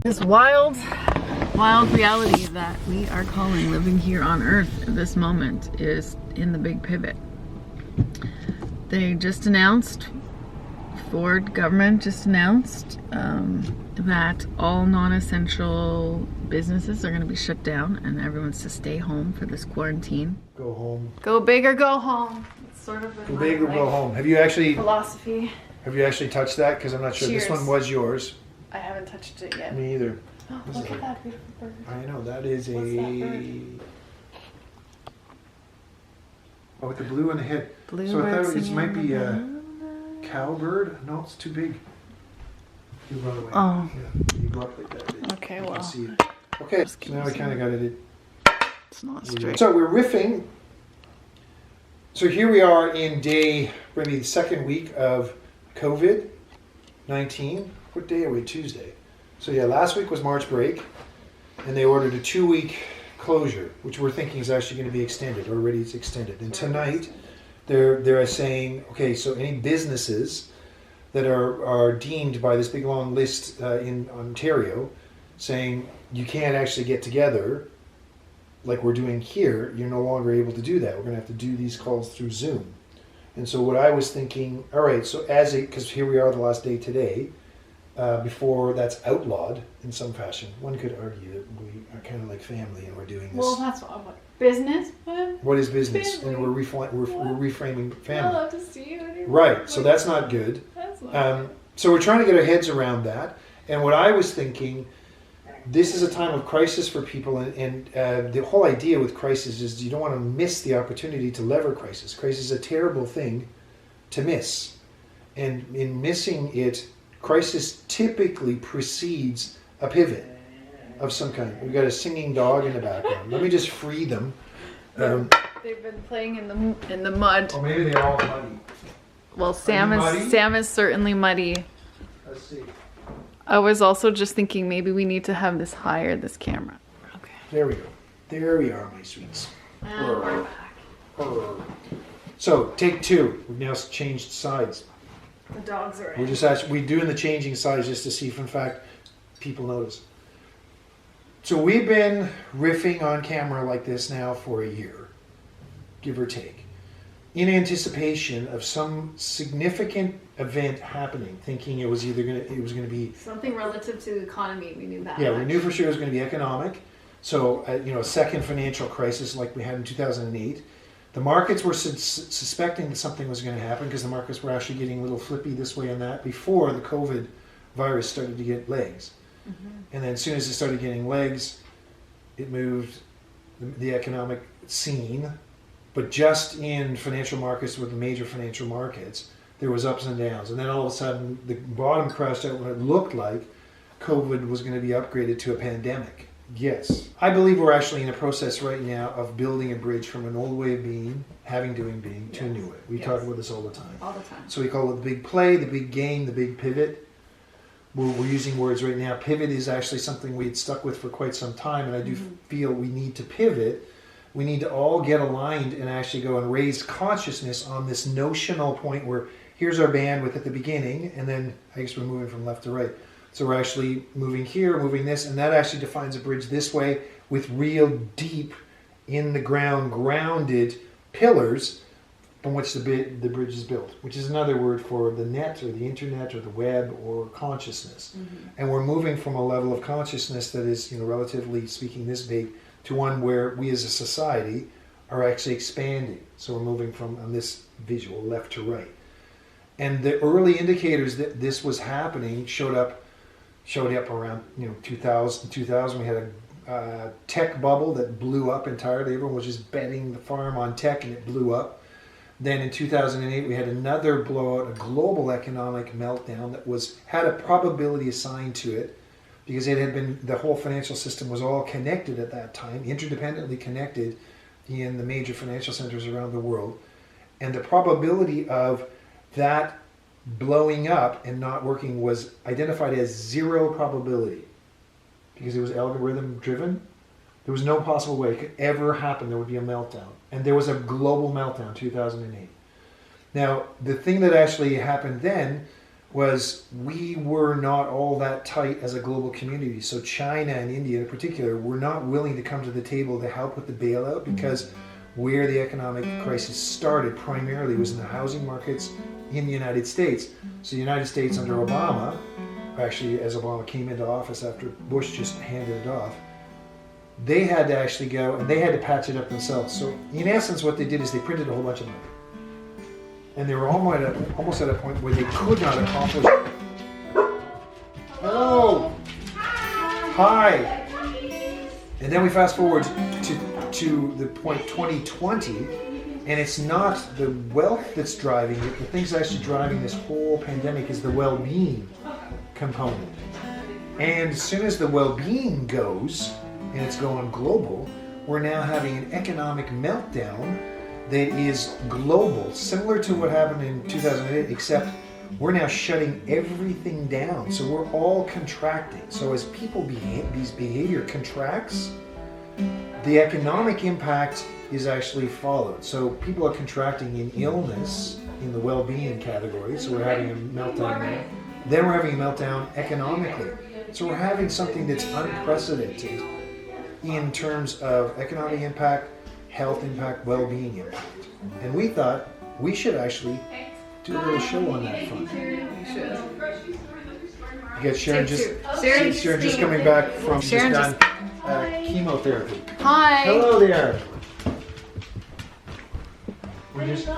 This wild reality that we are calling living here on Earth at this moment is in the big pivot. They just announced, Ford government just announced that all non-essential businesses are going to be shut down and everyone's to stay home for this quarantine. Go home. Go big or go home. It's sort of Go big or go home. Have you actually philosophy. Have you actually touched that? Because I'm not sure. Cheers. This one was yours. I haven't touched it yet. Me either. Oh, look at that beautiful bird. I know that is What's a. that bird? Oh, with the blue on the head. Blue So I thought bird it might be a singing. cowbird. No, it's too big. You run away. Oh. Yeah, you go up like that. Okay, You well. can see it. Okay, Just so now I kind of got it. It's not straight. So we're riffing. So here we are in day, maybe the second week of COVID-19. What day are we? Tuesday. So yeah, last week was March break, and they ordered a 2-week closure, which we're thinking is actually going to be extended. Already it's extended. And tonight, they're saying, okay, so any businesses that are deemed by this big long list in Ontario, saying you can't actually get together like we're doing here, you're no longer able to do that. We're going to have to do these calls through Zoom. And so what I was thinking, all right, so because here we are the last day today, before that's outlawed in some fashion. One could argue that we are kind of like family and we're doing this. Well, that's what business. What is business? Family. And we're reframing family. I'll have to see you anymore. Right, so that's not good. That's not So we're trying to get our heads around that. And what I was thinking, this is a time of crisis for people, and the whole idea with crisis is you don't want to miss the opportunity to lever crisis. Crisis is a terrible thing to miss. And in missing it, crisis typically precedes a pivot of some kind. We've got a singing dog in the background. Let me just free them. They've been playing in the mud. Or maybe they're all muddy. Well, muddy? Sam is certainly muddy. Let's see. I was also just thinking maybe we need to have this higher, this camera. Okay. There we go. There we are, my sweets. And we're back. So, take 2. We've now changed sides. The dogs are We're in. just actually doing the changing sides just to see if, in fact, people notice. So we've been riffing on camera like this now for a year, give or take, in anticipation of some significant event happening. Thinking it was going to be Something relative to the economy. We knew that. yeah, we knew for sure it was going to be economic. So a second financial crisis like we had in 2008. The markets were suspecting that something was going to happen because the markets were actually getting a little flippy this way and that before the COVID virus started to get legs. Mm-hmm. And then as soon as it started getting legs, it moved the economic scene. But just in financial markets with the major financial markets, there was ups and downs. And then all of a sudden, the bottom crashed out when it looked like COVID was going to be upgraded to a pandemic. Yes. I believe we're actually in a process right now of building a bridge from an old way of being, doing, being, to a new way. We talk about this all the time. All the time. So we call it the big play, the big game, the big pivot. We're using words right now. Pivot is actually something we had stuck with for quite some time, and I do feel we need to pivot. We need to all get aligned and actually go and raise consciousness on this notional point where here's our bandwidth at the beginning, and then I guess we're moving from left to right. So we're actually moving here, moving this, and that actually defines a bridge this way with real deep in the ground, grounded pillars on which the bridge is built, which is another word for the net or the internet or the web or consciousness. Mm-hmm. And we're moving from a level of consciousness that is, relatively speaking, this big to one where we as a society are actually expanding. So we're moving from, on this visual, left to right. And the early indicators that this was happening showed up around 2000. We had a tech bubble that blew up entirely. Everyone was just betting the farm on tech, and it blew up. Then in 2008, we had another blowout, a global economic meltdown that had a probability assigned to it because the whole financial system was all connected at that time, interdependently connected in the major financial centers around the world. And the probability of that blowing up and not working was identified as 0 probability because it was algorithm driven. There was no possible way it could ever happen there would be a meltdown. And there was a global meltdown, 2008. Now, the thing that actually happened then was we were not all that tight as a global community. So China and India in particular were not willing to come to the table to help with the bailout, because where the economic crisis started primarily was in the housing markets in the United States. So the United States under Obama, actually as Obama came into office after Bush just handed it off, they had to actually go and they had to patch it up themselves. So in essence what they did is they printed a whole bunch of money. And they were almost at a point where they could not accomplish. Hello! Hi! And then we fast forward to the point 2020, and it's not the wealth that's driving it. The thing that's actually driving this whole pandemic is the well-being component. And as soon as the well-being goes, and it's going global, we're now having an economic meltdown that is global, similar to what happened in 2008, except we're now shutting everything down. So we're all contracting. So as people these behavior contracts, the economic impact is actually followed. So people are contracting in illness in the well-being category. So we're having a meltdown there. Then we're having a meltdown economically. So we're having something that's unprecedented in terms of economic impact, health impact, well-being impact. And we thought we should actually do a little show on that front. You got Sharon just coming back from Sharon just done chemotherapy. Hi. Hello there. We're just